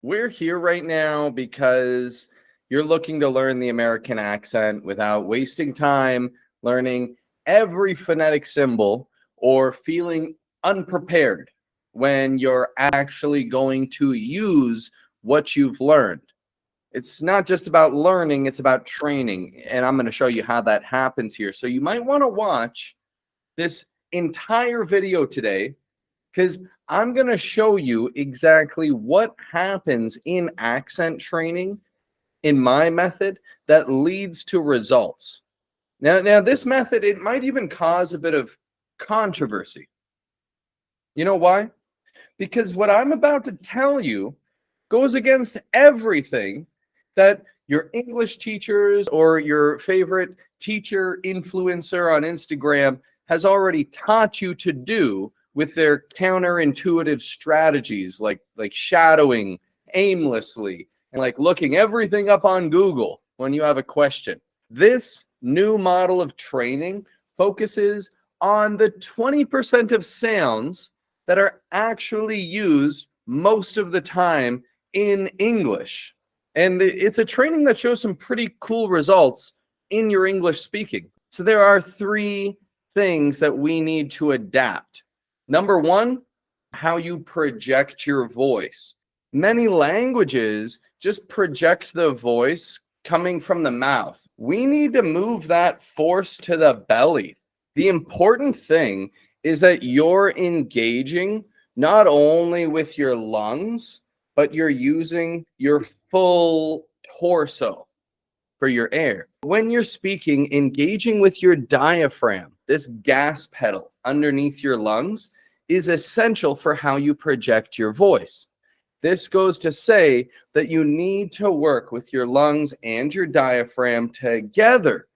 We're here right now because you're looking to learn the American accent without wasting time learning every phonetic symbol or feeling unprepared when you're actually going to use what you've learned. It's not just about learning, it's about training. And I'm going to show you how that happens here. So you might want to watch this entire video today because I'm going to show you exactly what happens in accent training in my method that leads to results. Now this method, it might even cause a bit of controversy. You know why? Because what I'm about to tell you goes against everything that your English teachers or your favorite teacher influencer on Instagram has already taught you to do with their counterintuitive strategies like shadowing aimlessly and like looking everything up on Google when you have a question. This new model of training focuses on the 20% of sounds that are actually used most of the time in English. And it's a training that shows some pretty cool results in your English speaking. So there are three things that we need to adapt. Number one, how you project your voice. Many languages just project the voice coming from the mouth. We need to move that force to the belly. The important thing is that you're engaging not only with your lungs, but you're using your full torso for your air. When you're speaking, engaging with your diaphragm, this gas pedal underneath your lungs, is essential for how you project your voice. This goes to say that you need to work with your lungs and your diaphragm together.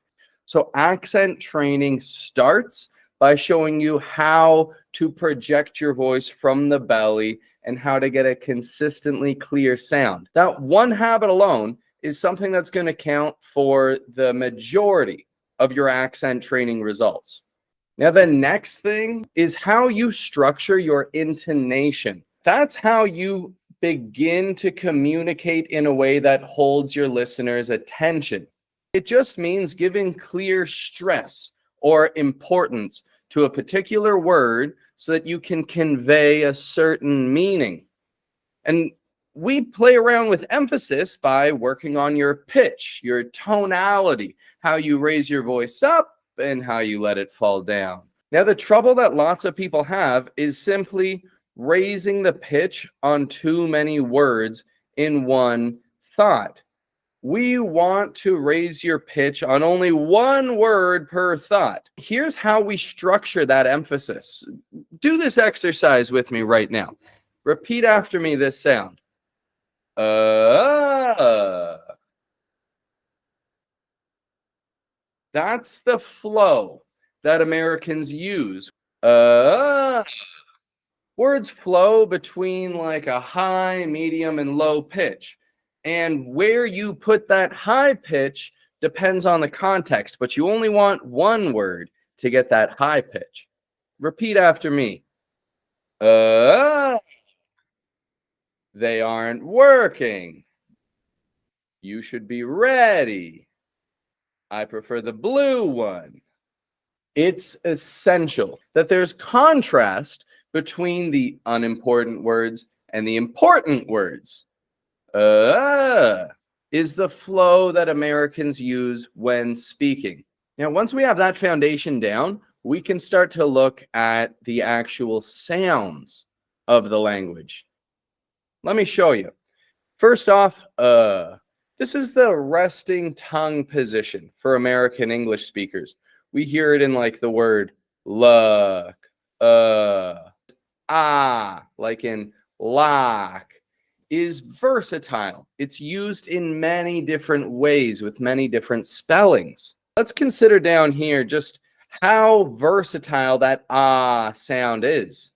So accent training starts by showing you how to project your voice from the belly and how to get a consistently clear sound. That one habit alone is something that's going to count for the majority of your accent training results. Now, the next thing is how you structure your intonation. That's how you begin to communicate in a way that holds your listeners' attention. It just means giving clear stress or importance to a particular word so that you can convey a certain meaning. And we play around with emphasis by working on your pitch, your tonality, how you raise your voice up and how you let it fall down. Now, the trouble that lots of people have is simply raising the pitch on too many words in one thought. We want to raise your pitch on only one word per thought. Here's how we structure that emphasis. Do this exercise with me right now. Repeat after me this sound. That's the flow that Americans use. Words flow between like a high, medium, and low pitch. And where you put that high pitch depends on the context, but you only want one word to get that high pitch. Repeat after me. They aren't working. You should be ready. I prefer the blue one. It's essential that there's contrast between the unimportant words and the important words. Is the flow that Americans use when speaking. Now, once we have that foundation down, we can start to look at the actual sounds of the language. Let me show you. First off, this is the resting tongue position for American English speakers. We hear it in like the word look, like in lock, is versatile. It's used in many different ways with many different spellings. Let's consider down here just how versatile that sound is.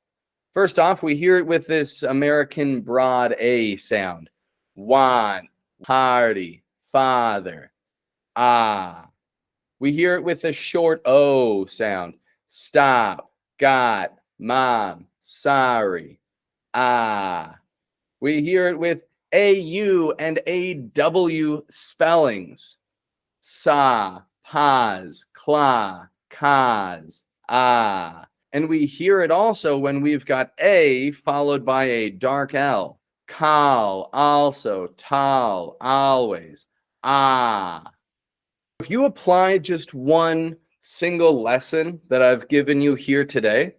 First off, we hear it with this American broad A sound. Want, party, father, We hear it with a short O sound. Stop, got, mom, sorry, We hear it with AU and AW spellings. Sa, paz, kla, kaz, ah. And we hear it also when we've got A followed by a dark L. Kal, also, tal, always, ah. If you apply just one single lesson that I've given you here today,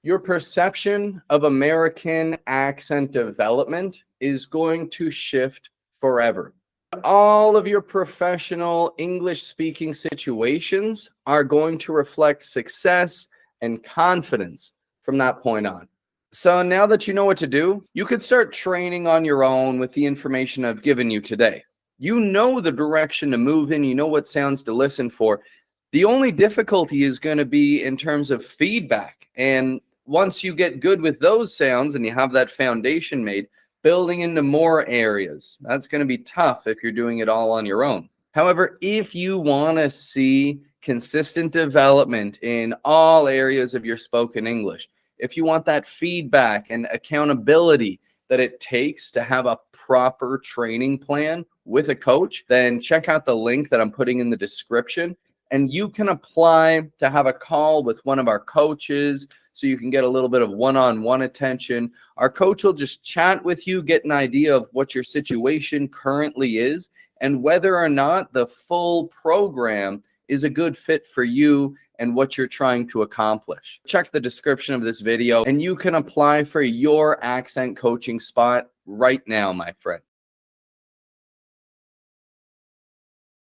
your perception of American accent development is going to shift forever. All of your professional English speaking situations are going to reflect success and confidence from that point on. So now that you know what to do, you could start training on your own with the information I've given you today. You know the direction to move in, you know what sounds to listen for. The only difficulty is going to be in terms of feedback. And once you get good with those sounds and you have that foundation made, building into more areas, that's going to be tough if you're doing it all on your own. However, if you want to see consistent development in all areas of your spoken English, if you want that feedback and accountability that it takes to have a proper training plan with a coach, then check out the link that I'm putting in the description. And you can apply to have a call with one of our coaches so you can get a little bit of one-on-one attention. Our coach will just chat with you, get an idea of what your situation currently is and whether or not the full program is a good fit for you and what you're trying to accomplish. Check the description of this video and you can apply for your accent coaching spot right now, my friend.